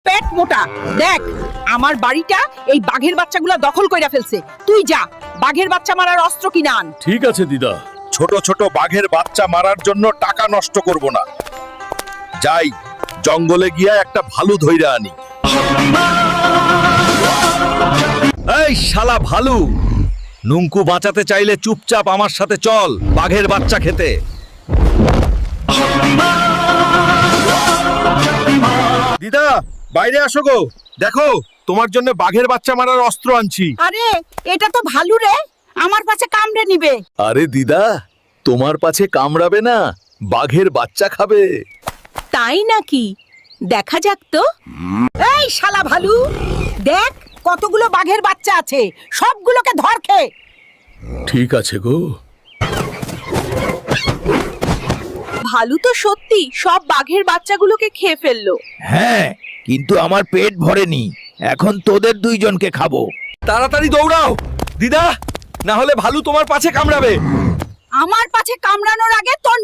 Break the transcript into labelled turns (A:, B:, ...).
A: পেট মোটা। দেখ, আমার বাড়িটা এই বাঘের বাচ্চাগুলা দখল কইরা ফেলছে। তুই যা, বাঘের বাচ্চা মারার অস্ত্র কিনা আন।
B: ঠিক আছে দিদা।
C: ছোট ছোট বাঘের বাচ্চা মারার জন্য টাকা নষ্ট করব না। যাই, জঙ্গলে গিয়া একটা ভালু ধইরা আনি।
B: এই শালা ভালু, নুঙ্কু বাঁচাতে চাইলে চুপচাপ আমার সাথে চল বাঘের বাচ্চা খেতে।
C: দিদা, বাইরে আসো গো। দেখো, তোমার জন্য বাঘের বাচ্চা মারার অস্ত্র আনছি।
A: আরে, এটা তো ভালু রে, আমার পাছে কামড়ে নিবে।
B: আরে দিদা, তোমার পাছে কামড়াবে না, বাঘের বাচ্চা খাবে।
A: তাই নাকি? দেখা যাক তো। এই শালা ভালু, দেখ কতগুলো বাঘের বাচ্চা আছে, সবগুলোকে ধর খেয়ে।
B: ঠিক আছে গো।
A: ভালু তো সত্যি সব বাঘের বাচ্চাগুলোকে খেয়ে ফেললো।
D: হ্যাঁ, কিন্তু আমার পেট ভরেনি। এখন তোদের দুইজনকে খাবো।
B: তাড়াতাড়ি দৌড়াও দিদা, না হলে ভালু তোমার পাছে কামড়াবে।
A: আমার পাছে কামড়ানোর আগে তোর